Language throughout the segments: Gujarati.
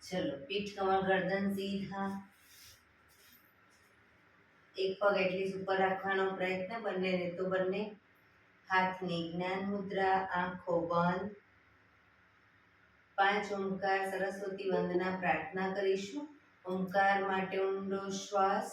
चलो पीठ कमर गर्दन सीधा, एक पग एटलीस्ट ऊपर રાખવાનો પ્રયત્ન, બંનેને તો બંને હાથની જ્ઞાન મુદ્રા, આંખો બંધ. 5 ઓમકાર સરસ્વતી વંદના પ્રાર્થના કરીશું. ઓમકાર માટે ઊંડો શ્વાસ.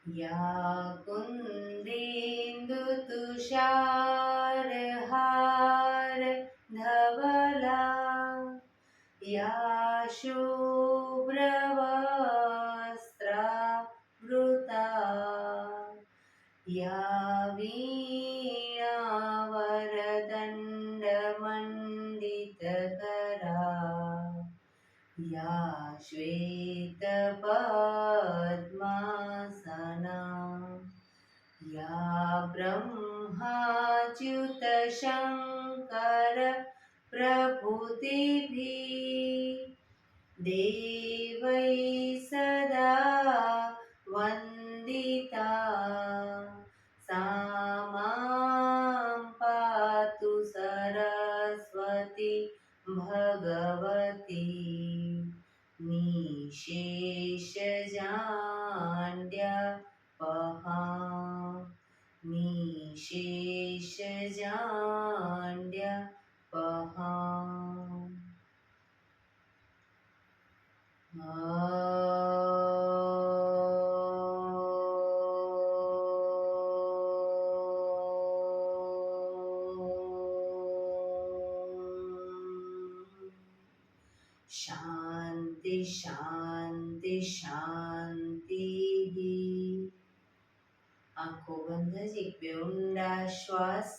या कुन्देन्दु तुषारहार धवला, या शुभ्रवस्त्रावृता, या वीणावरदण्डमण्डितकरा, या श्वेतपद्मासना, या ब्रह्माच्युतशङ्कर प्रभृतिभिः देवैः सदा वन्दिता, सा मां पातु सरस्वती भगवती निशेषजाड्यापहा, निशेषजाड्यापहा. शांति शांति शांति. आंखों बंद જ એક બે ઊંડા શ્વાસ.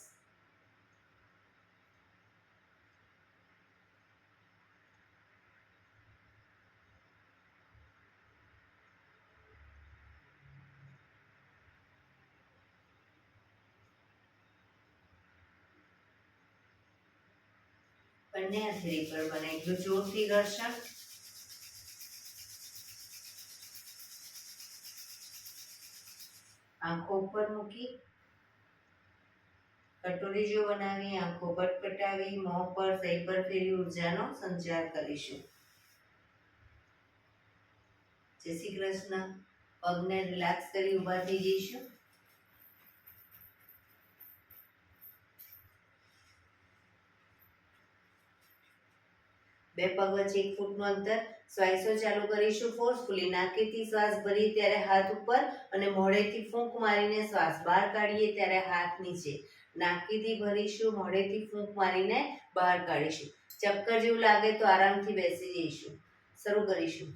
બંને હથેળી પર બને એટલું જોરથી ઘર્ષણ. આંખો ઉપર મૂકી કટોરી જો બનાવી, આંખો પટપટાવી, મોં પર સૈબર ફેરી ઉર્જાનો સંચાર કરીશું. જય શ્રી કૃષ્ણ. પગને રિલેક્સ કરી ઊભા થઈ જઈશું. બે પગ વચ્ચે 1 ફૂટનું અંતર. શ્વાસો ચાલુ કરીશું ફોર્સફુલી. નાકેથી શ્વાસ ભરી ત્યારે હાથ ઉપર અને મોઢેથી ફૂંક મારીને શ્વાસ બહાર કાઢીએ ત્યારે હાથ નીચે. નાકેથી ભરીશું, મોઢેથી ફૂંક મારીને બહાર કાઢીશું. ચક્કર જેવું લાગે તો આરામથી બેસી જઈશું. શરૂ કરીશું.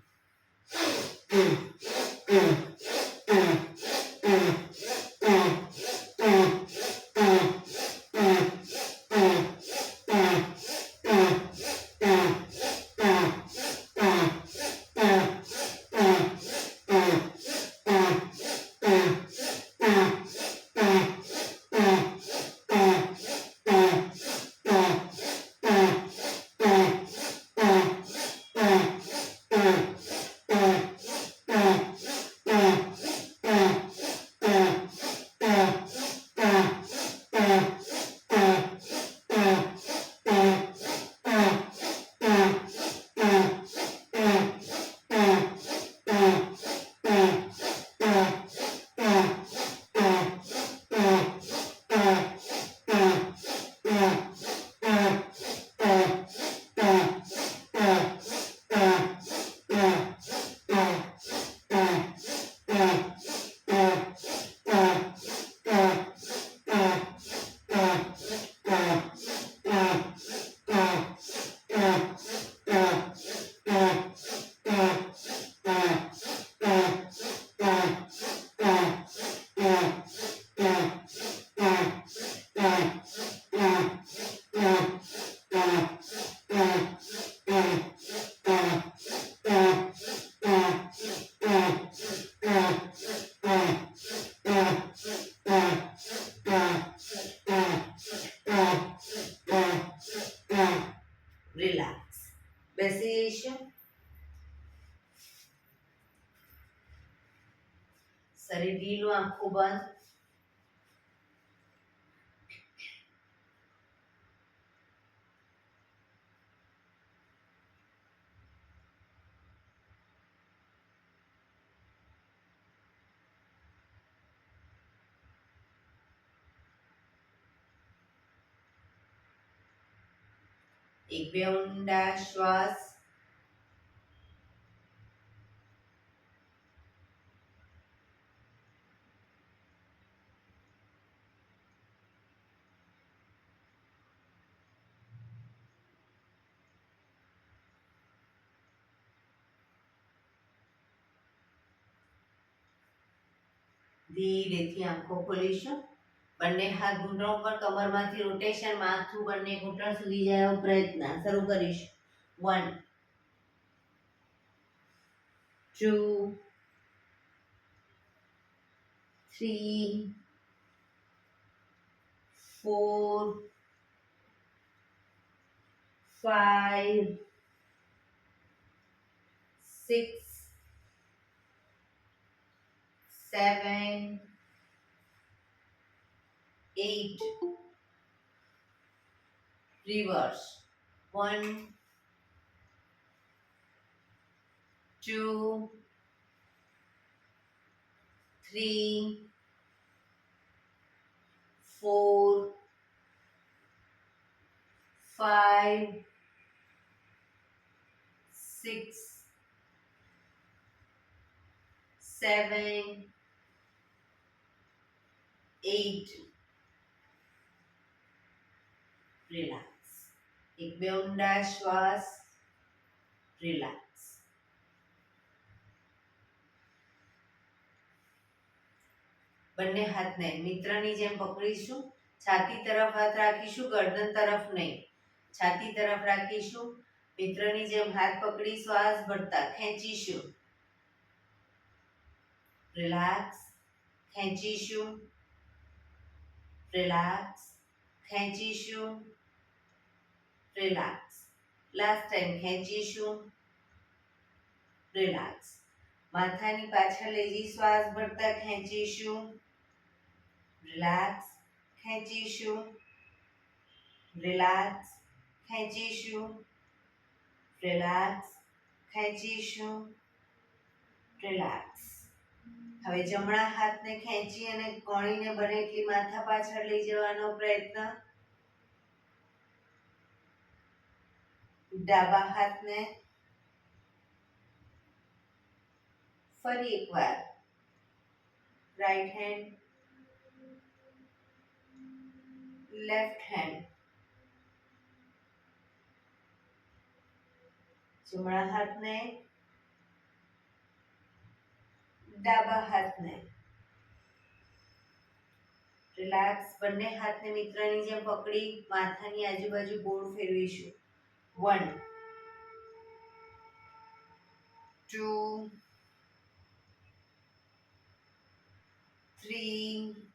ઢીલું, આંખો બંધ. એક બે ઊંડા શ્વાસ. ધીરેથી આંખો ખોલીશું. બંને હાથ ઘૂંટણ ઉપર, કમરમાંથી રોટેશન, માથું બંને ઘૂંટણ સુધી જાય એવો પ્રયત્ન. શરૂ કરીશું. 1 2 3 4 5 6 7 8. Reverse. 1 2 3 4 5 6 7 8. રિલેક્સ. એક બે ઊંડા શ્વાસ. રિલેક્સ. બંને હાથને મિત્રની જેમ પકડીશું. છાતી તરફ હાથ રાખીશું, ગરદન તરફ નહીં. છાતી તરફ રાખીશું. મિત્રની જેમ હાથ પકડી શ્વાસ ભરતા ખેંચીશું. રિલેક્સ. ખેંચીશું. રિલેક્સ. ખેંચીશું. રિલેક્સ. લાસ્ટ ટાઈમ ખેંચીશું. રિલેક્સ. માથાની પાછળ લઈ જઈ શ્વાસ ભરતા ખેંચીશું. રિલેક્સ. ખેંચીશું. રિલેક્સ. ખેંચીશું. રિલેક્સ. ખેંચીશું. રિલેક્સ. હવે જમણા હાથને ખેંચી અને કોણીને બને એટલી માથા પાછળ લઈ જવાનો પ્રયત્ન. ડાબા હાથને ફરી એકવાર રાઈટ હેન્ડ, લેફ્ટ હેન્ડ. જમણા હાથને, ડાબા હાથને. રિલેક્સ. બંને હાથને મિત્રની જેમ પકડી માથાની આજુબાજુ ગોળ ફેરવીશું. 1 2 3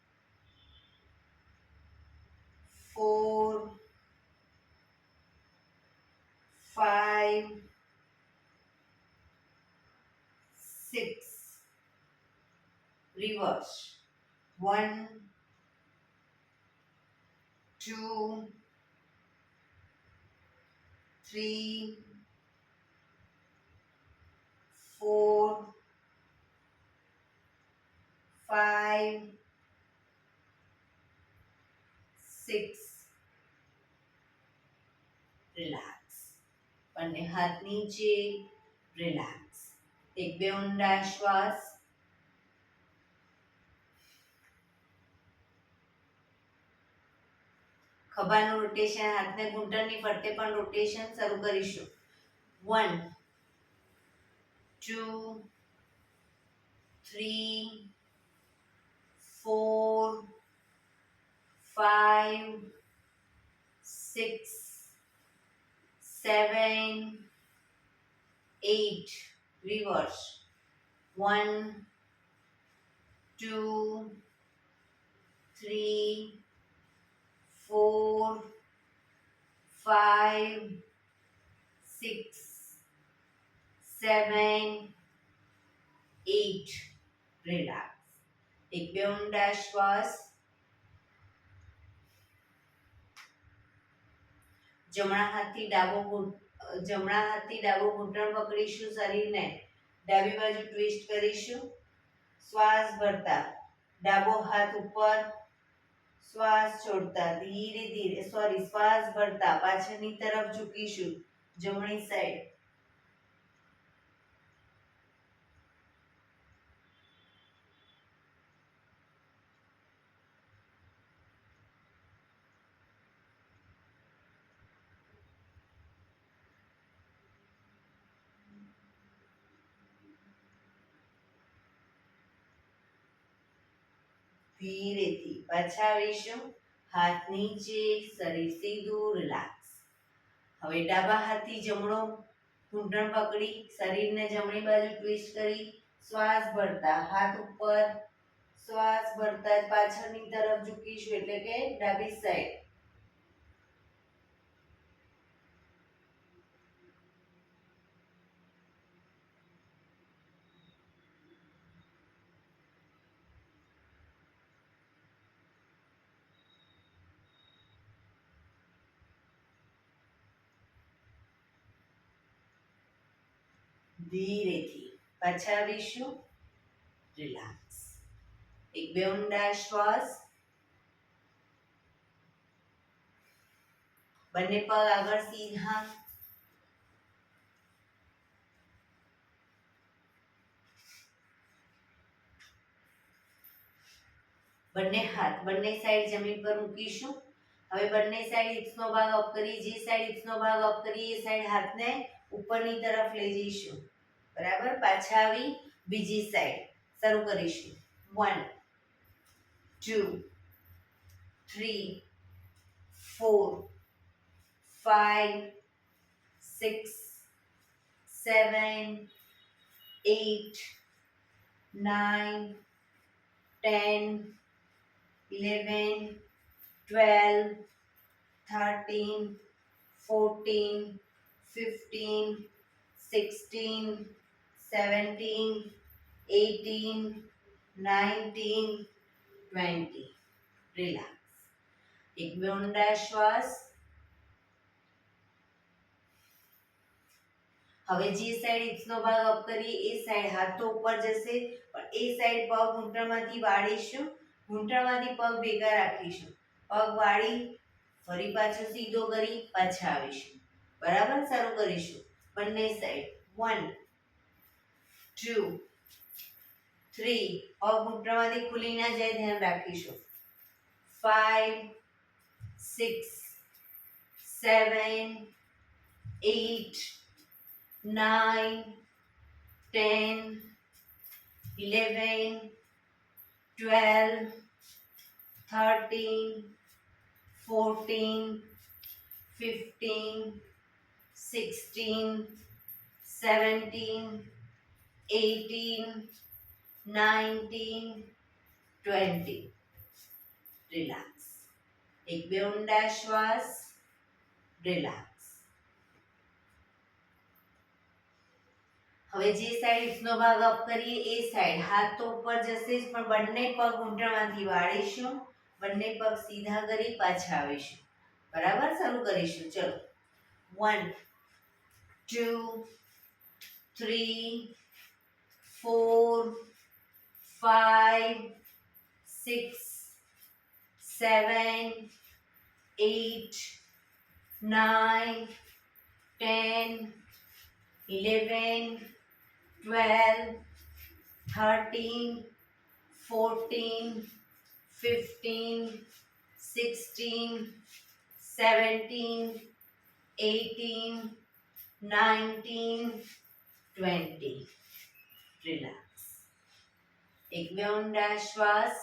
4 5 6. Reverse. 1 2 3 4 5 6. રિલેક્સ. બંને હાથ નીચે. રિલેક્સ. એક બે ઊંડા શ્વાસ. ખભાનું રોટેશન, હાથને ઘૂંટણની ફરતે પણ રોટેશન શરૂ કરીશું. 1 2 3 4 5 6 7 8. Reverse. 1 2 3 4 5 6 7 8. Relax. એક બે ઊંડા શ્વાસ. જમણા હાથથી ડાબો ઘૂંટણ પકડીશું, શરીરને ડાબી બાજુ ટ્વિસ્ટ કરીશું. શ્વાસ ભરતા ડાબો હાથ ઉપર, શ્વાસ છોડતા ધીરે ધીરે શ્વાસ ભરતા પાછળની તરફ ઝૂકીશું, જમણી સાઈડ. ધીરેથી પાછા આવીશું, હાથ નીચે, શરીર સીધું, રિલેક્સ. હવે ડાબા હાથથી જમણો ઘૂંટણ પકડી શરીરને જમણી બાજુ ટ્વિસ્ટ કરી શ્વાસ ભરતા હાથ ઉપર, શ્વાસ ભરતા જ પાછળની તરફ ઝૂકીશું એટલે કે ડાબી સાઈડ. ધીરેથી પાછા આવીશું, રિલેક્સ. એક બે ઊંડા શ્વાસ. બંને પગ આગળ સીધા. બંને હાથ બંને સાઈડ જમીન પર મૂકીશું. હવે બંને સાઈડ હિપ્સનો ભાગ અપ કરી, જે સાઈડ હિપ્સનો ભાગ અપ કરી એ સાઈડ હાથને ઉપરની તરફ લઈ જઈશું. બરાબર. પાછા આવી બીજી સાઈડ શરૂ કરીશું. 1 2 3 4 5 6 7 8 9 10 11 12 13 14 15 16 17 18 19 20. રિલેક્સ. એક બે ઊંડા શ્વાસ. હવે જે સાઈડ હિપ્સનો ભાગ અપ કરીએ એ સાઈડ હાથ તો ઉપર જશે, પણ એ સાઈડ પગ ઘૂંટણમાંથી વાળીશું, ઘૂંટણમાંથી પગ ભેગા રાખીશું, પગ વાળી ફરી પાછો સીધો કરી પાછા આવીશું. બરાબર. શરૂ કરીશું. બંને સાઈડ. 1 2 3 પગ ઘૂંટણમાંથી ખુલી ના જાય ધ્યાન રાખીશું. 5 6 7 8 9 10 11 12 13 14 15 16 17 18 19 20. રિલેક્સ. એક બે ઊંડા શ્વાસ. રિલેક્સ. હવે જે સાઈડ હિપ્સનો ભાગ અપ કરીએ એ સાઈડ હાથ તો ઉપર જશે જ, પણ બંને પગ ઘૂંટણમાંથી વાળીશું, બંને પગ સીધા કરી પાછા આવીશું. બરાબર. શરૂ કરીશું. ચલો. 1 2 3 4 5 6 7 8 9 10 11 12 13 14 15 16 17 18 19 20. રિલેક્સ. એક બે ઊંડા શ્વાસ.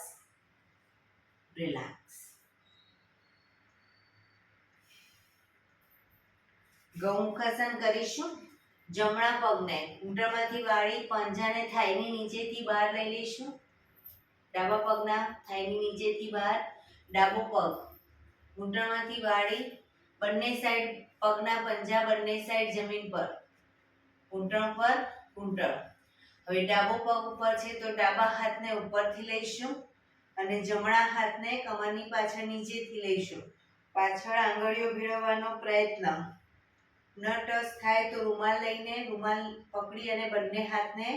રિલેક્સ. ગૌમુખાસન કરીશું. જમણા પગને ઘૂંટણમાંથી વાળી પંજાને થાઈની નીચેથી બહાર લઈ લઈશું. ડાબા પગના થાઈની નીચેથી બહાર. ડાબો પગ ઘૂંટણમાંથી વાળી બંને સાઈડ પગના પંજા બંને સાઈડ જમીન પર, ઘૂંટણ પર ઘૂંટણ. હવે ડાબો પગ ઉપર છે તો ડાબા હાથને ઉપરથી લઈશું અને જમણા હાથને કમરની પાછળ નીચેથી લઈશું. પાછળ આંગળીઓ ભેળવવાનો પ્રયત્ન. ન ટચ થાય તો રૂમાલ લઈને રૂમાલ પકડી અને બંને હાથને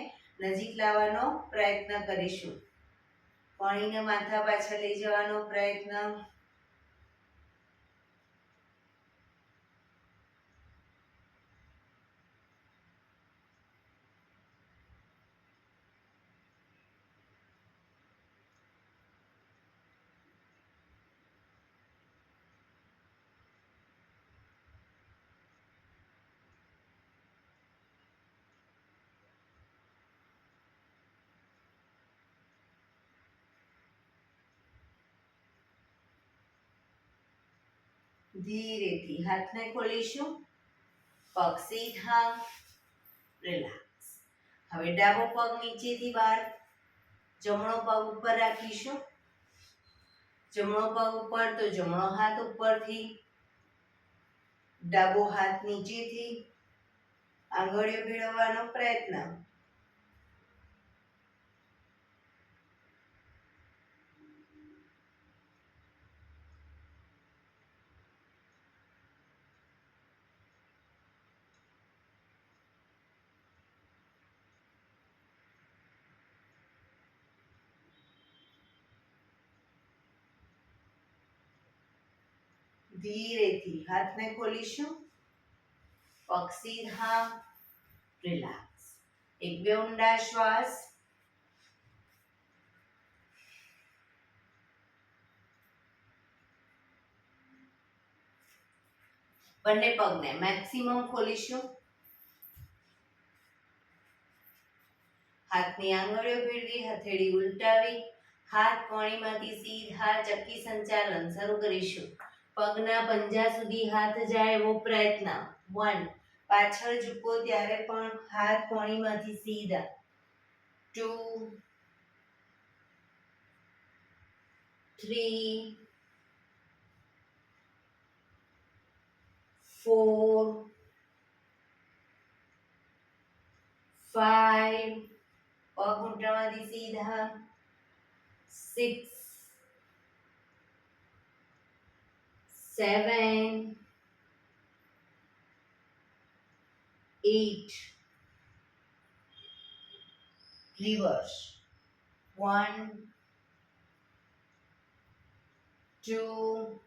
નજીક લાવવાનો પ્રયત્ન કરીશું. પાણીને માથા પાછળ લઈ જવાનો પ્રયત્ન. ધીરેથી હાથને ખોલીશું. પગ સીધા. રિલેક્સ. હવે ડાબો પગ નીચેથી બહાર, જમણો પગ ઉપર રાખીશું. જમણો પગ ઉપર તો જમણો હાથ ઉપરથી, ડાબો હાથ નીચેથી. આંગળીઓ ભેળવવાનો પ્રયત્ન. ધીરેથી હાથને ખોલીશું. પગ સીધા. રિલેક્સ. એક બે ઊંડા શ્વાસ. બંને પગને મેક્સિમમ ખોલીશું. હાથની આંગળીઓ ભેળવી, હથેળી ઉલટાવી, હાથ કોણીમાંથી સીધા ચક્કી સંચાલન શરૂ કરીશું. પગના પંજા સુધી હાથ જાય એવો પ્રયત્ન. 1. પાછળ ઝૂકો ત્યારે પણ હાથ કોણીમાંથી સીધા. 2, 3, 4, 5. પગ ઘૂંટણમાંથી સીધા. 6, 7, 8. Reverse. 1, 2,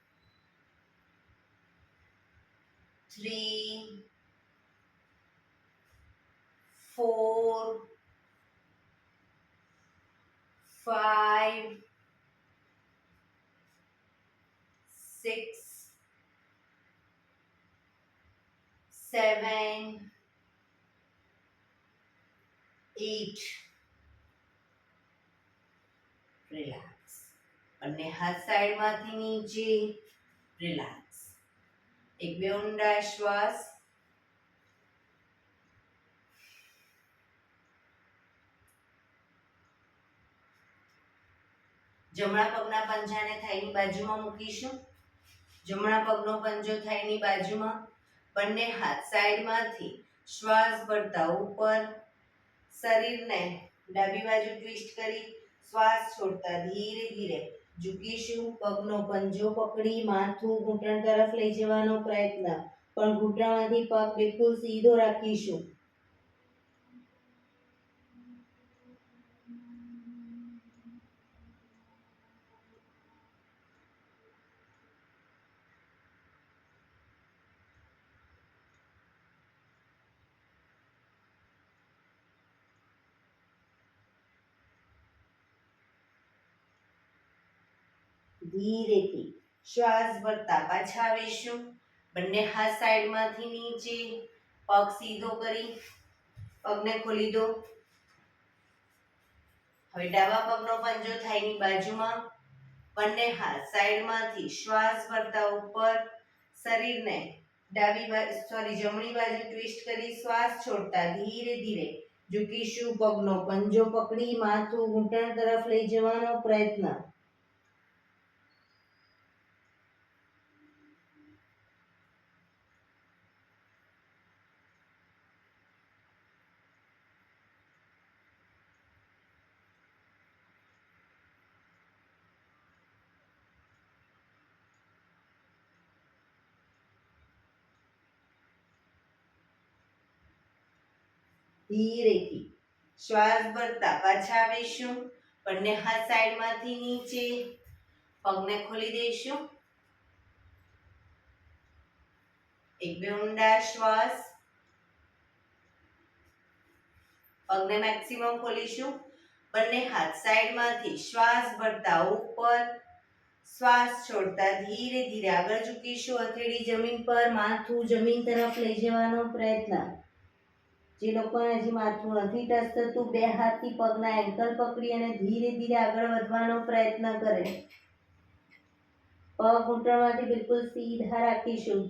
3, 4, 5, 6, 7, 8. રિલેક્સ. બંને હાથ સાઈડમાંથી નીચે. રિલેક્સ. એક બે ઊંડા શ્વાસ. જમણા પગના પંજાને થાઈની બાજુમાં મૂકીશું. જમણા પગનો પંજો થાઈની બાજુમાં. બંને હાથ સાઈડમાંથી શ્વાસ ભરતા ઉપર. શરીરને ડાબી બાજુ ટ્વિસ્ટ કરી શ્વાસ છોડતા ધીરે ધીરે ઝૂકીશું. પગનો પંજો પકડી માથું ઘૂંટણ તરફ લઈ જવાનો પ્રયત્ન, પણ ઘૂંટણમાંથી પગ બિલકુલ સીધો રાખીશું. ધીરેથી શ્વાસ ભરતા પાછા આવીશું. બંને હાથ સાઈડમાંથી નીચે. પગ સીધો કરી પગને ખોલી દો. હવે ડાબા પગનો પંજો થાઈની બાજુમાં. બંને હાથ સાઈડમાંથી શ્વાસ ભરતા ઉપર. શરીરને જમણી બાજુ ટ્વિસ્ટ કરી શ્વાસ છોડતા ધીરે ધીરે ઝૂકીશું. પગનો પંજો પકડી માથું ઘૂંટણ તરફ લઈ જવાનો પ્રયત્ન. ધીરેથી શ્વાસ ભરતા પાછા આવીશું. બંને હાથ સાઈડમાંથી નીચે, પગને ખોલી દઈશું. એક બે ઊંડા શ્વાસ. પગને મેક્સિમમ ખોલીશું. બંને હાથ સાઈડમાંથી શ્વાસ ભરતા ઉપર, શ્વાસ છોડતા ધીરે ધીરે આગળ ઝૂકીશું. હથેળી જમીન પર, માથું જમીન તરફ લઈ જવાનો પ્રયત્ન. જે લોકોને હજી માથું નથી ટચ થતું, બે હાથથી પગના એન્કલ પકડી અને ધીરે ધીરે આગળ વધવાનો પ્રયત્ન કરે. પગ ઘૂંટણમાંથી બિલકુલ સીધા રાખીશું.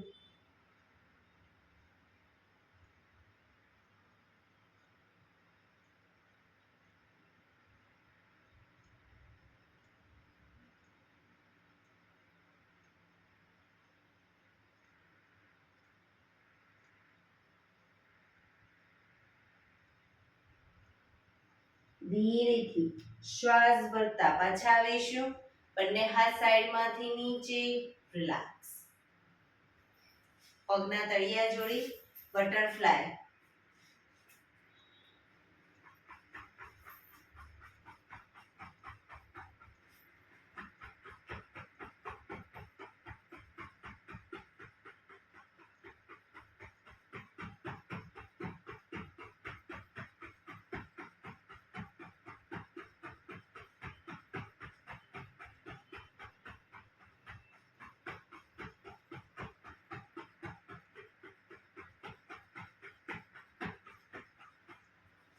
ધીરેથી શ્વાસ ભરતા પાછા આવીશું. બંને હાથ સાઈડમાંથી નીચે, રિલેક્સ. પગના તળિયા જોડી બટરફ્લાય.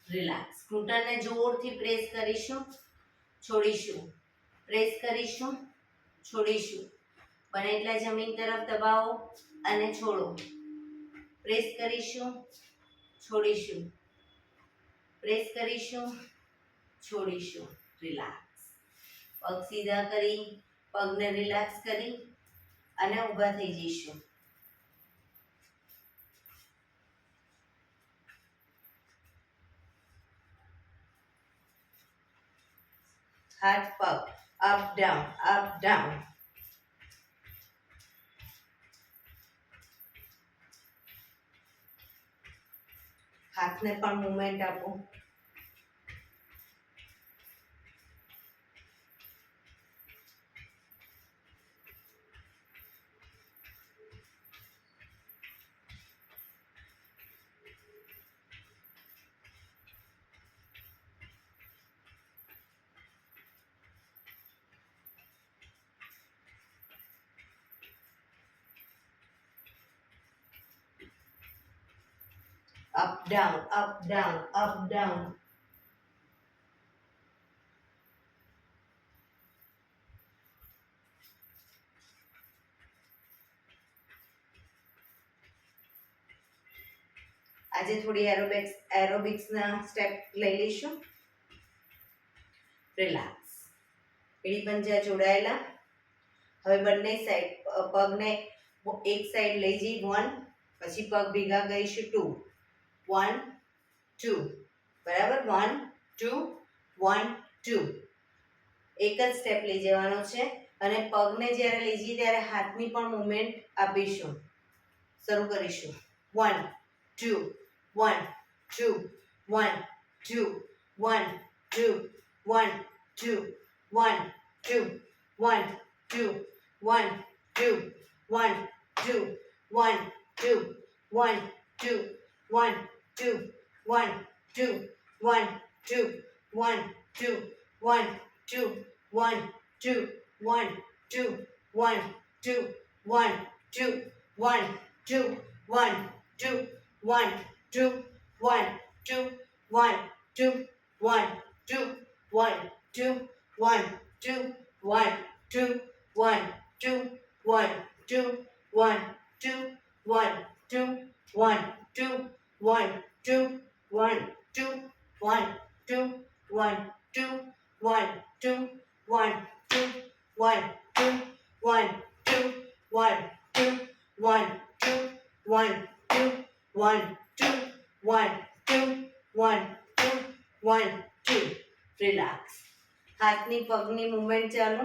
રિલેક્સ. ઘૂંટણને જોરથી પ્રેસ કરીશું, છોડીશું. પ્રેસ કરીશું, છોડીશું. બને એટલા જમીન તરફ દબાવો અને છોડો. પ્રેસ કરીશું, છોડીશું. પ્રેસ કરીશું, છોડીશું. રિલેક્સ. પગ સીધા કરી, પગને રિલેક્સ કરી અને ઊભા થઈ જઈશું. હાથ પગ અપ ડાઉન, અપ ડાઉન. હાથને પણ મૂવમેન્ટ આપો. Up down, up down, up down. આજે થોડી એરોબિક્સના સ્ટેપ લઈ લઈશું. રિલેક્સ. એડી પંજા જોડાયેલા. હવે બંને સાઈડ પગને એક સાઈડ લઈ જઈ 1, પછી પગ ભેગા કરીશું 2. 1 2. બરાબર. 1 2 1 2. એક જ સ્ટેપ લઈ જવાનો છે અને પગને જ્યારે લઈ જઈએ ત્યારે હાથની પણ મૂવમેન્ટ આપીશું. શરૂ કરીશું. 1 2 1 2 1 2 1 2 1 2 1 2 1 2 1 2 1 2 1 2 1 2 1 2 1 2 1 2 1 2 1 2 1 2 1 2 1 2 1 2 1 2 1 2 1 2 1 2 1 2 1 2 1 2 1 2 1 2 1 2 1 2 1 2 1 2 1 2 1 2 1 2 1 2 1 2 1 2 1 2 1 2 1 2 1 2 1 2 1 2 1 2 1 2 1 2 1 2. રિલેક્સ. હાથની પગની મૂવમેન્ટ ચાલુ.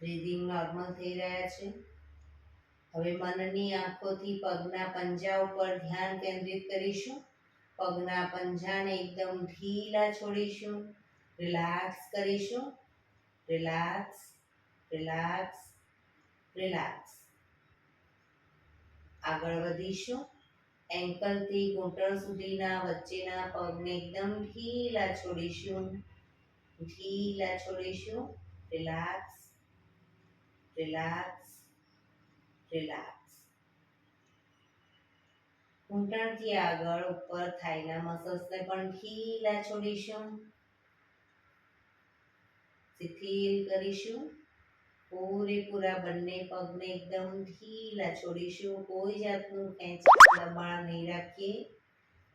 બ્રીધિંગ નોર્મલ થઈ રહ્યા છે. હવે મનની આંખોથી પગના પંજા ઉપર ધ્યાન કેન્દ્રિત કરીશું. પગના પંજાને એકદમ ઢીલા છોડીશું. રિલેક્સ કરીશું. Relax, relax, relax. આગળ વધીશું. એન્કલથી ઘૂંટણ સુધીના વચ્ચેના પગને એકદમ ઢીલા છોડીશું. ઢીલા છોડીશું. Relax, relax, relax. ઘૂંટણથી આગળ ઉપર થાઈના મસલ્સને પણ ઢીલા છોડીશું. શિથિલ કરીશું. પૂરેપૂરા બંને પગને એકદમ ઢીલા છોડીશું. કોઈ જાતનું ખેંચાણ દબાણ નહીં રાખીએ.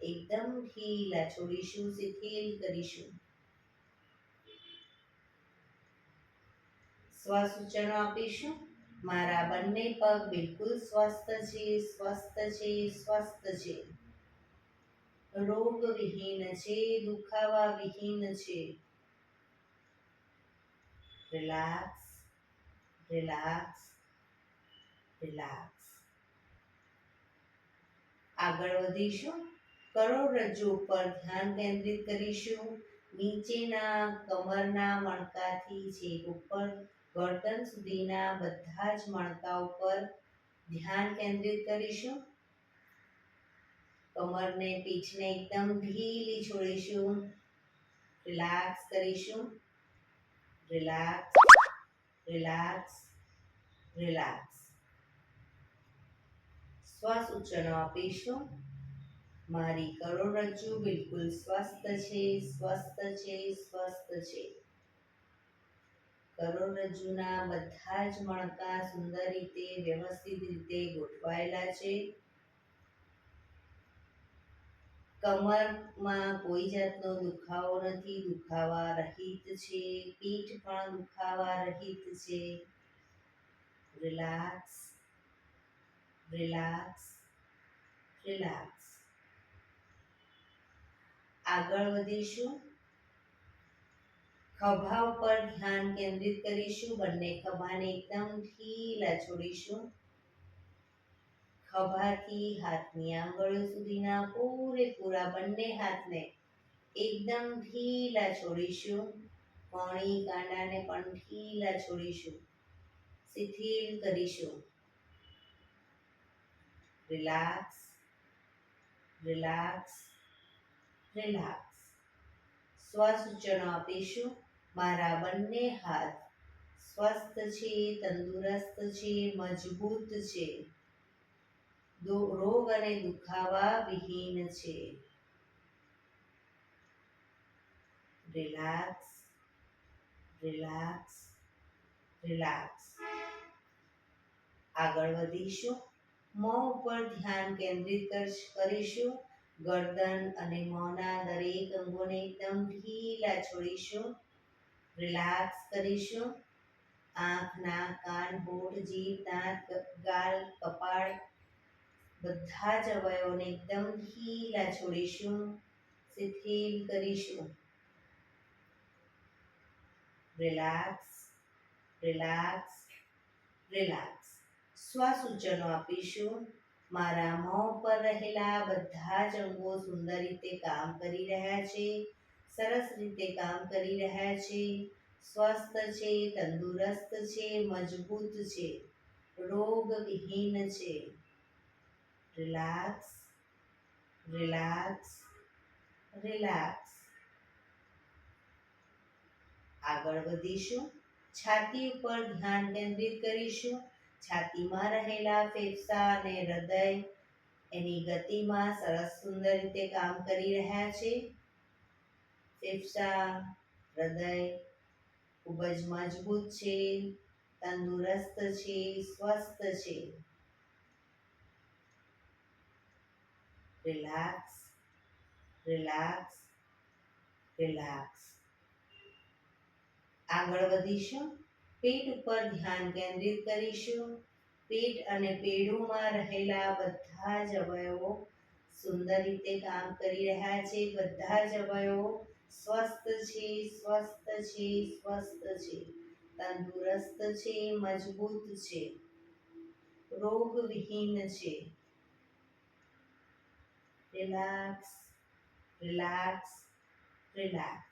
એકદમ ઢીલા છોડીશું. શિથિલ કરીશું. સ્વસૂચનો આપીશું. મારા બંને પગ બિલકુલ સ્વસ્થ છે, સ્વસ્થ છે, સ્વસ્થ છે. રોગ વિહીન છે, દુખાવા વિહીન છે. Relax, relax, relax. આગળ વધીશું. કરોડરજ્જુ ઉપર ધ્યાન કેન્દ્રિત કરીશું. નીચેના કમરના મણકાથી છેક ઉપર ગરદન સુધીના બધા જ મણકા ઉપર ધ્યાન કેન્દ્રિત કરીશું. કમરને પીઠને એકદમ ઢીલી છોડીશું. રિલેક્સ કરીશું. Relax, relax, relax. સ્વસૂચનો આપીશું. મારી કરોડરજ્જુ બિલકુલ સ્વસ્થ છે, સ્વસ્થ છે, સ્વસ્થ છે. કરોડરજ્જુના બધા જ મણકા સુંદર રીતે વ્યવસ્થિત રીતે ગોઠવાયેલા છે. કમરમાં કોઈ જાતનો દુખાવો નથી, દુખાવા રહિત છે. પીઠ પણ દુખાવા રહિત છે. Relax, relax, relax. આગળ વધીશું. ખભા ઉપર ધ્યાન કેન્દ્રિત કરીશું. બંને ખભાને એકદમ ઢીલા છોડીશું. ખભાથી હાથની આંગળીઓ સુધીના પૂરેપૂરા બંને હાથને એકદમ ઢીલા છોડીશું. કોણી કાંડાને પણ ઢીલા છોડીશું. શિથિલ કરીશું. Relax, relax, relax. સ્વસૂચનો આપીશું. મારા બંને હાથ સ્વસ્થ છે, તંદુરસ્ત છે, મજબૂત છે. રોગ અને દુખાવા વિહીન છે. Relax, relax, relax. આગળ વધીશું. મોં ઉપર ધ્યાન કેન્દ્રિત કરીશું. ગરદન અને મોંના દરેક અંગોને એકદમ ઢીલા છોડીશું. રિલેક્સ કરીશું. આંખ, નાક, કાન, હોઠ, જીભ, દાંત, ગાલ, કપાળ બધા જ અવયવોને એકદમ ઢીલા છોડીશું. શિથિલ કરીશું. Relax, relax, relax. સ્વસૂચનો આપીશું. મારા મોં પર રહેલા બધા જ અંગો સુંદર રીતે કામ કરી રહ્યા છે. સરસ રીતે કામ કરી રહ્યા છે. સ્વસ્થ છે, તંદુરસ્ત છે, મજબૂત છે. રોગ વિહીન છે. Relax, relax, relax. આગળ વધીશું. છાતી ઉપર ધ્યાન કેન્દ્રિત કરીશું. છાતીમાં રહેલા ફેફસા અને હૃદય એની ગતિમાં સરસ સુંદર રીતે કામ કરી રહ્યા છે. ફેફસા, હૃદય ખૂબ જ મજબૂત છે, તંદુરસ્ત છે, સ્વસ્થ છે. Relax, relax, relax. આગળ વધીશું. પેટ ઉપર ધ્યાન કેન્દ્રિત કરીશું. પેટ અને પેડુમાં રહેલા બધા જ અવયવો સુંદર રીતે કામ કરી રહ્યા છે. બધા જ અવયવો સ્વસ્થ છે, સ્વસ્થ છે, સ્વસ્થ છે. તંદુરસ્ત છે, મજબૂત છે, રોગવિહીન છે. Relax, relax, relax.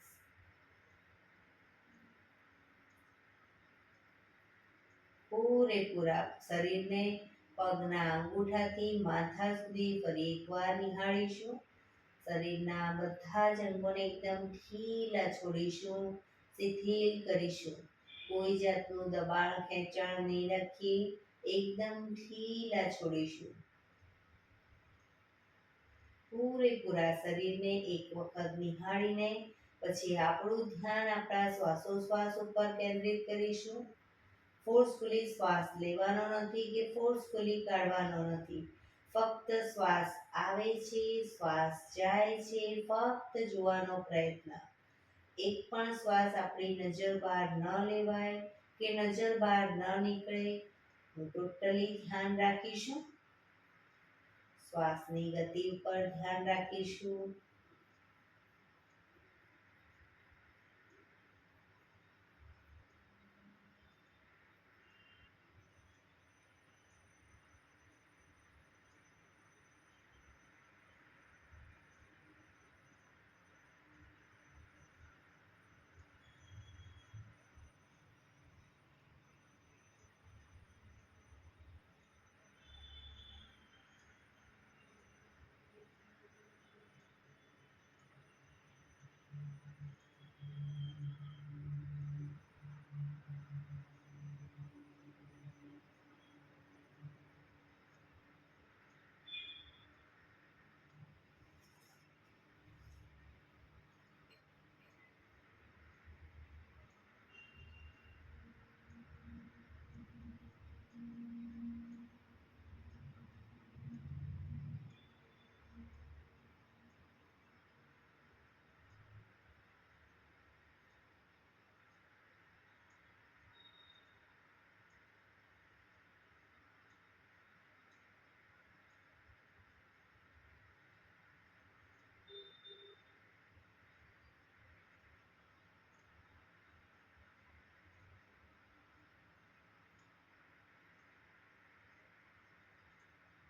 પૂરેપૂરા શરીરને પગના અંગૂઠાથી માથા સુધી ફરી એકવાર નિહાળીશું. શરીરના બધા જ અંગોને એકદમ ઢીલા છોડીશું, શિથિલ કરીશું. કોઈ જાતનું દબાણ ખેંચાણ નહીં રાખીએ, એકદમ ઢીલા છોડીશું. પૂરેપૂરા શરીરને એક વખત નિહાળીને પછી આપણું ધ્યાન આપણા શ્વાસોશ્વાસ ઉપર કેન્દ્રિત કરીશું. ફોર્સફુલી શ્વાસ લેવાનો નથી કે ફોર્સફુલી કાઢવાનો નથી. ફક્ત શ્વાસ આવે છે, શ્વાસ જાય છે, ફક્ત જોવાનો પ્રયત્ન. એક પણ શ્વાસ આપણી નજર બહાર ન લેવાય કે નજર બહાર ન નીકળે. ટોટલી ધ્યાન રાખીશું. શ્વાસની ગતિ ઉપર ધ્યાન રાખીશું.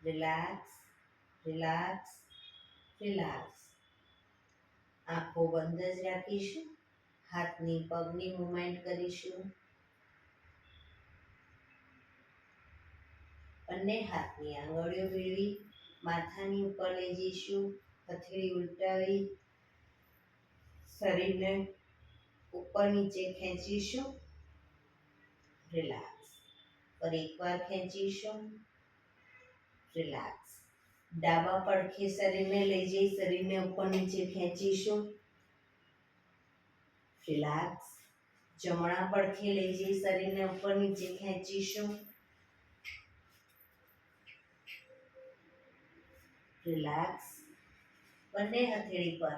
Relax, relax, relax. આંખો બંધ જ રાખીશું. હાથની પગની મૂવમેન્ટ કરીશું. બંને હાથની આંગળીઓ મેળવી માથાની ઉપર લઈ જઈશું. હથેળી ઉલટાવી શરીરને ઉપર નીચે ખેંચીશું. રિલેક્સ. ફરી એકવાર ખેંચીશું. રિલેક્સ. ડાબા પડખે શરીરને લઈ જઈ શરીરને ઉપર નીચે ખેંચીશું. રિલેક્સ. જમણા પડખે લઈ જઈ શરીરને ઉપર નીચે ખેંચીશું. રિલેક્સ. બંને હથેળી પર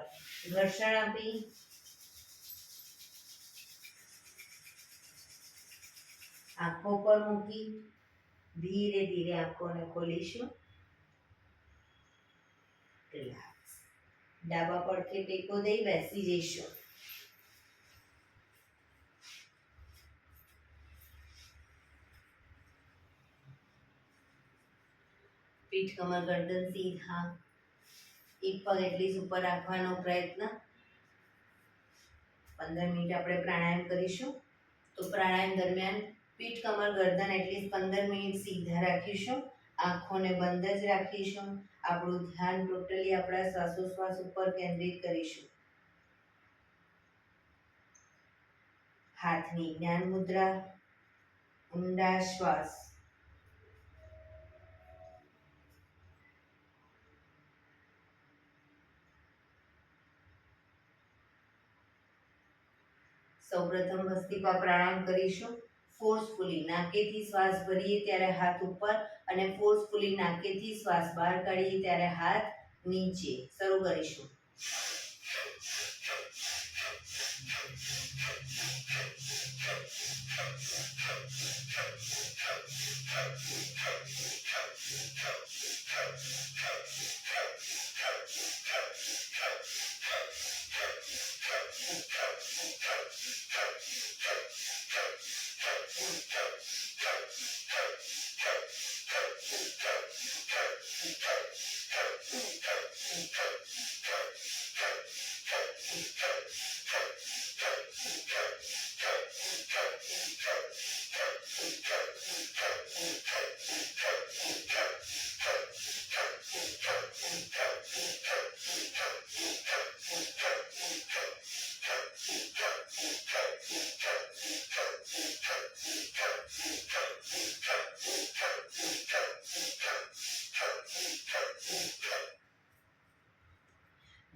ઘર્ષણ આપી આંખો પર મૂકી ધીરે ધીરે આંખોને ખોલીશું. રિલેક્સ. ડાબા પડખે ટેકો દઈ બેસી જઈશું. પીઠ કમર ગરદન સીધા. એક પગ એટલીસ્ટ ઉપર રાખવાનો પ્રયત્ન. 15 મિનિટ આપણે પ્રાણાયામ કરીશું. તો પ્રાણાયામ દરમિયાન પીઠ કમર ગરદન એટલીસ્ટ 15 મિનિટ સીધા રાખીશું. આંખોને બંધ જ રાખીશું. આપણું ધ્યાન ટોટલી આપણા શ્વાસોશ્વાસ ઉપર કેન્દ્રિત કરીશું. હાથની જ્ઞાન મુદ્રા. ઊંડા શ્વાસ. સૌપ્રથમ ભસ્ત્રિકા પ્રાણાયામ કરીશું. ફોર્સફુલી નાકેથી શ્વાસ ભરીએ ત્યારે હાથ ઉપર અને ફોર્સફુલી નાકેથી શ્વાસ બહાર કાઢીએ ત્યારે હાથ નીચે. શરૂ કરીશું.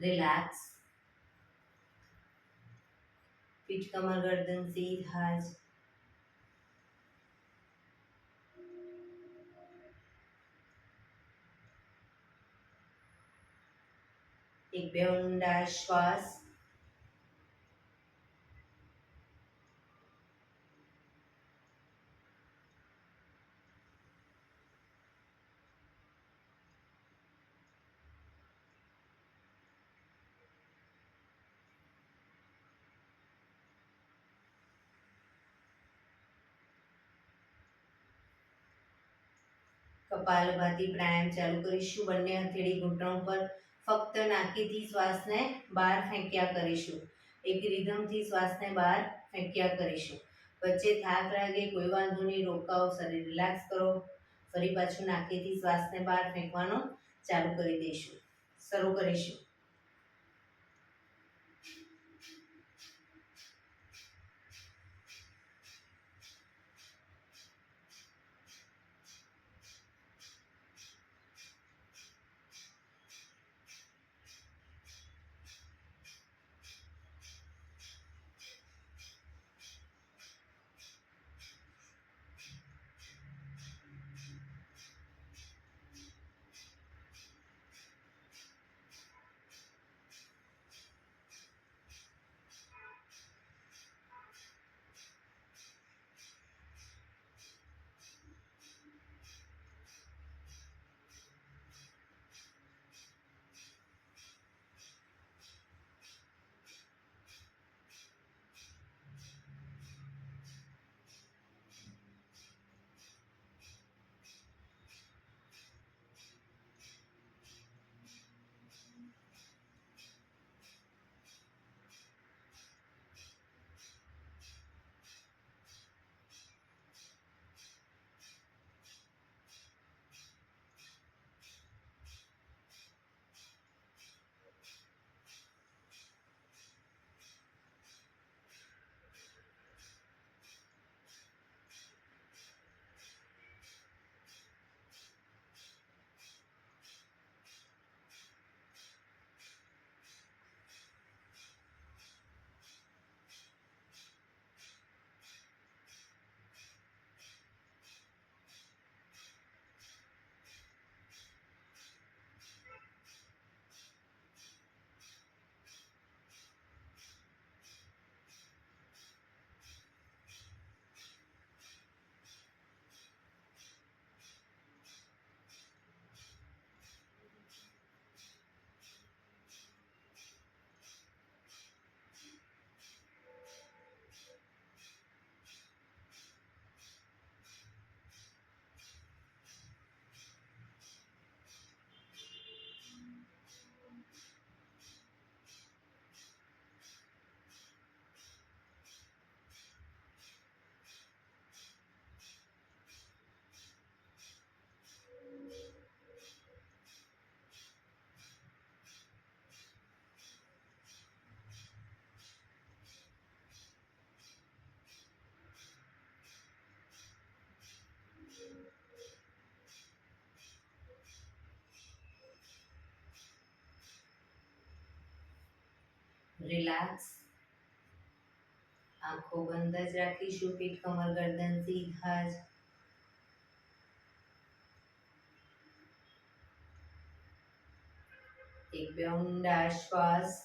રિલેક્સ. पीठ कमर गर्दन सीधा જ. એક બે ઊંડા શ્વાસ. કપાલભાતી પ્રાણાયામ ચાલુ કરીશું. બંને હથેળી ઘૂંટણ પર ફક્ત નાકીથી શ્વાસને બહાર ફેંક્યા કરીશું. એક રિધમથી શ્વાસને બહાર ફેંક્યા કરીશું. વચ્ચે થાક લાગે કોઈ વાંધો નહીં, રોકાઓ, શરીર રિલેક્સ કરો. ફરી પાછું નાકીથી શ્વાસને બહાર ફેંકવાનો ચાલુ કરી દઈશું. શરૂ કરીશું. રિલેક્સ. આંખો બંધ જ રાખીશું. પીઠ કમર ગરદન સીધા જ. એક બે ઊંડા શ્વાસ.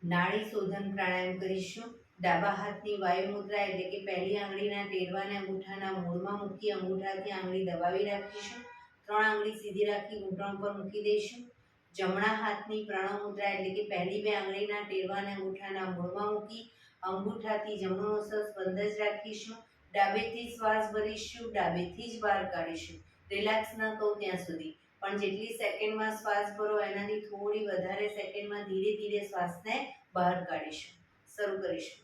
નાડી શોધન પ્રાણાયામ કરીશું. ડાબા હાથની વાયુ મુદ્રા એટલે કે પહેલી આંગળીના ટેરવાને અંગૂઠાના મૂળમાં મૂકી અંગૂઠાથી આંગળી દબાવી રાખીશું. 3 આંગળી સીધી રાખી ઘૂંટણ પર મૂકી દઈશું. જમણા હાથની પ્રણવ મુદ્રા એટલે કે પહેલી 2 આંગળીના ટેરવાને અંગૂઠાના મૂળમાં મૂકી અંગૂઠાથી જમણો નોસસ બંધ જ રાખીશું. ડાબેથી શ્વાસ ભરીશું, ડાબેથી જ બહાર કાઢીશું. રિલેક્સ ન કહું ત્યાં સુધી, પણ જેટલી સેકન્ડમાં શ્વાસ ભરો એનાથી થોડી વધારે સેકન્ડમાં ધીરે ધીરે શ્વાસને બહાર કાઢીશું. શરૂ કરીશું.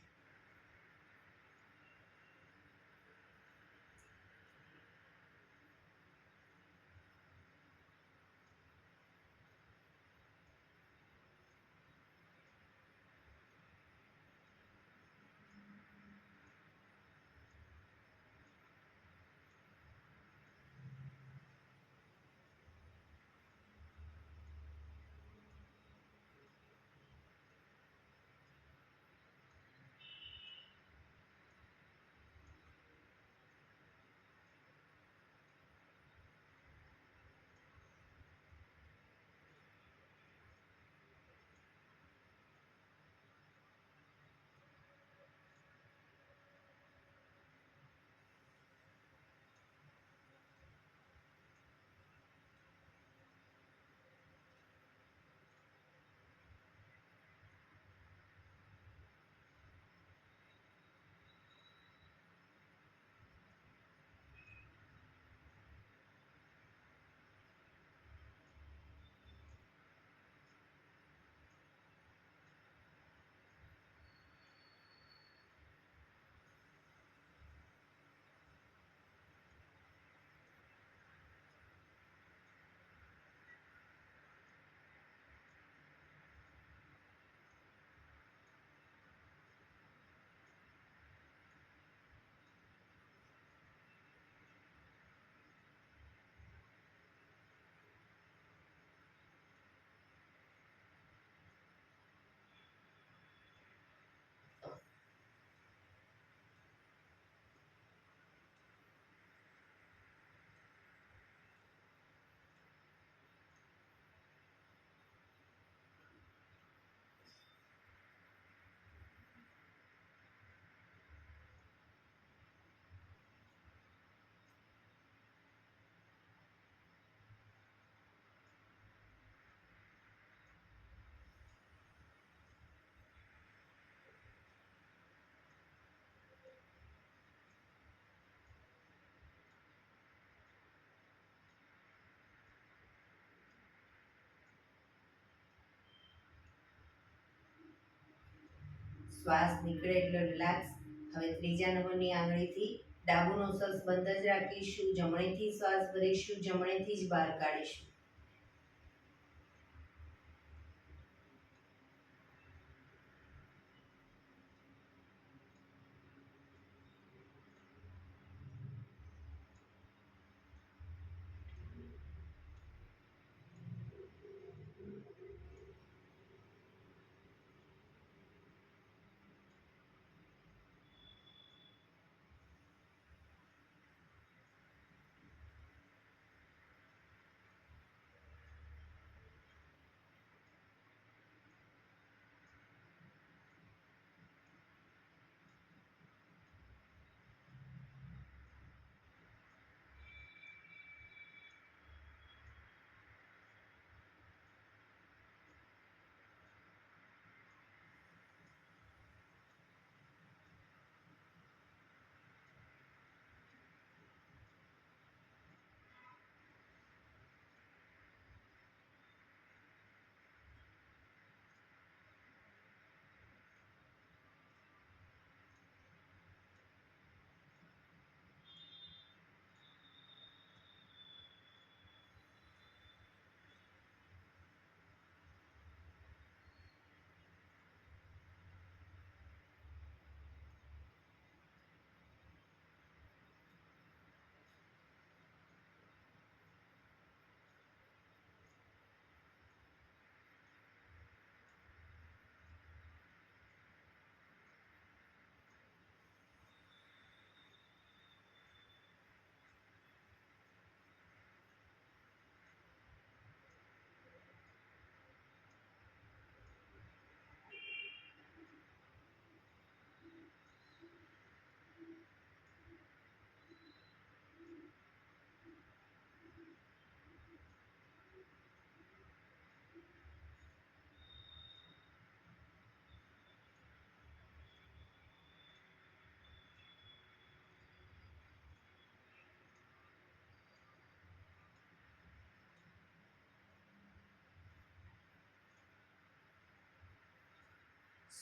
શ્વાસ નીકળે એટલે રિલેક્સ. હવે ત્રીજા નંબરની આંગળીથી ડાબુ નોઝલ્સ બંધ જ રાખીશું. જમણેથી શ્વાસ ભરીશું, જમણેથી જ બહાર કાઢીશું.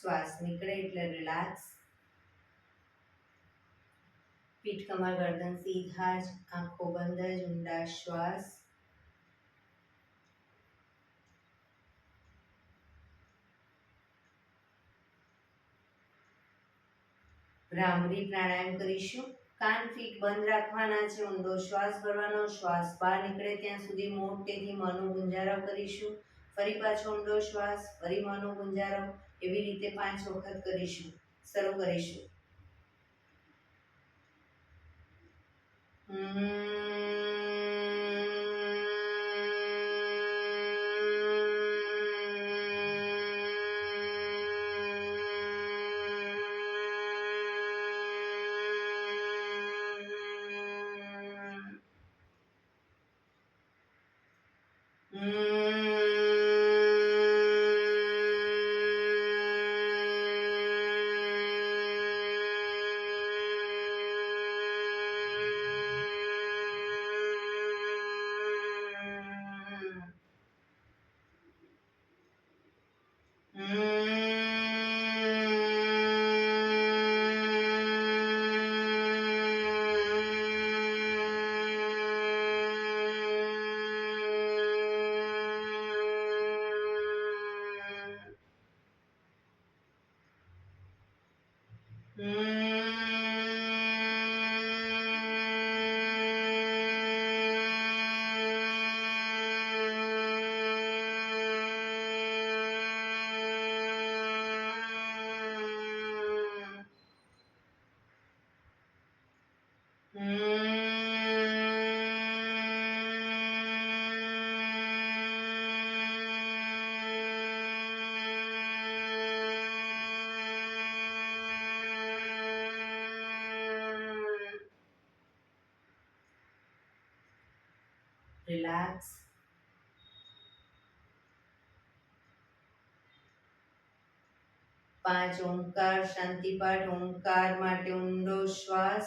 શ્વાસ નીકળે એટલે રિલેક્સ. પીઠ કમર ગરદન સીધા જ, આંખો બંધ જ, ઊંડા શ્વાસ. ભ્રામરી પ્રાણાયામ કરીશું. કાન ફીટ બંધ રાખવાના છે, ઊંડો શ્વાસ ભરવાનો, શ્વાસ બહાર નીકળે ત્યાં સુધી મોટેથી મોંનો ગુંજારો કરીશું. ફરી પાછો ઊંડો શ્વાસ, ફરી મોંનો ગુંજારો, એવી રીતે 5 વખત કરીશું. શરૂ કરીશું. રિલેક્સ. પાંચ ઓમકાર શાંતિ પાઠ. ઓમકાર માટે ઊંડો શ્વાસ.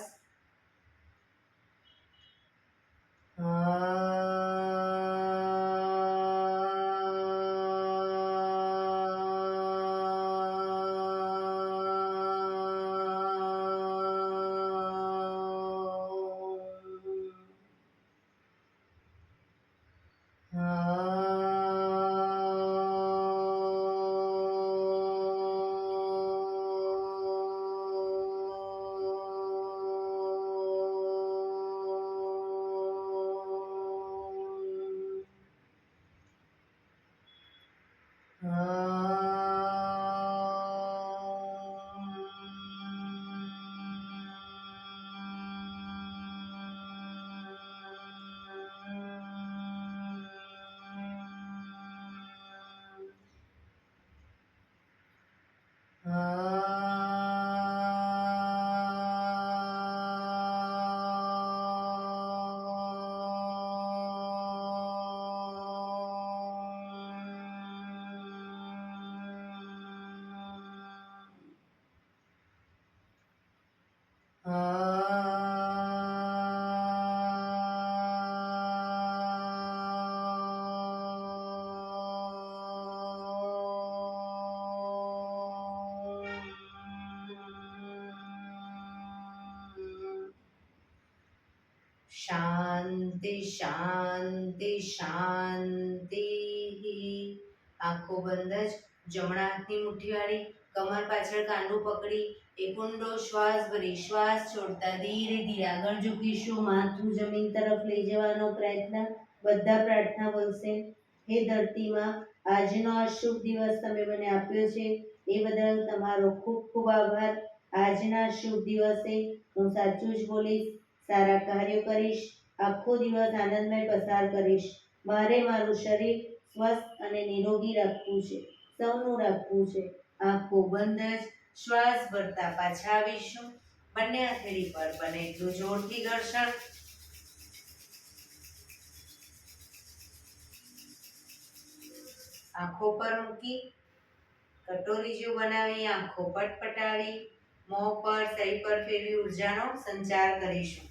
શાંતિ શાંતિ શાંતિ. આંખો બંધ જ, જમણા હાથની મુઠ્ઠી વાળી, કમર પાછળ કાંડું પકડી, એક ઊંડો શ્વાસ ભરી શ્વાસ છોડતા ધીરે ધીરે આગળ ઝૂકીશું. માથું જમીન તરફ લઈ જવાનો પ્રયત્ન. બધા પ્રાર્થના બોલશે. હે ધરતીમાં, આજનો આ શુભ દિવસ તમે મને આપ્યો છે એ બદલ તમારો ખૂબ ખૂબ આભાર. આજના શુભ દિવસે હું સાચું જ બોલીશ, સારા કાર્યો કરીશ, આખો દિવસ આનંદમય પસાર કરીશ. મારે મારું શરીર સ્વસ્થ અને નિરોગી રાખવું છે, સૌનું રાખવું છે. આંખો બંધ જ, શ્વાસ ભરતા પાછા આવીશું. બંને હથેળી પર બને એટલું જોરથી ઘર્ષણ. આંખો પર મૂકી કટોરી જેવું બનાવી આંખો પટપટાવી મોં પર શરીર પર ફેરવી ઉર્જાનો સંચાર કરીશું.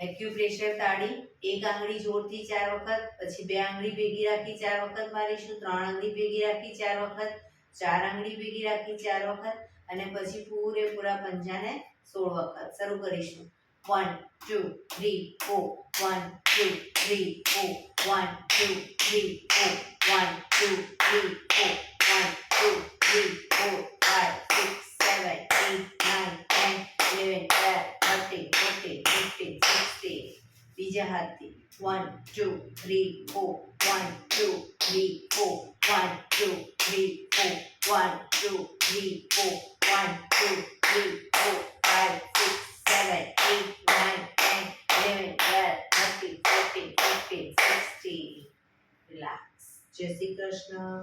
એક્યુપ્રેશર તાળી, એક આંગળી જોરથી 4 વખત, પછી 2 આંગળી ભેગી રાખી 4 વખત મારીશું, 3 આંગળી ભેગી રાખી 4 વખત, 4 આંગળી ભેગી રાખી 4 વખત અને પછી પૂરેપૂરા પંજાને 16 વખત. શરૂ કરીશું. 1 2 3 4 1 2 3 4 1 2 3 4 1 2 3 4 1 2 3 4 5 6 7 8 9 10 11 12 13 14 15 16. બીજા હાથથી 1 2 3 4 1 2 3 4 1 2 3 4 1 2 3 4 1 2 3 4 5 6 7 8 9 10 11 12 13 14 15 16. રિલેક્સ. જય શ્રી કૃષ્ણ.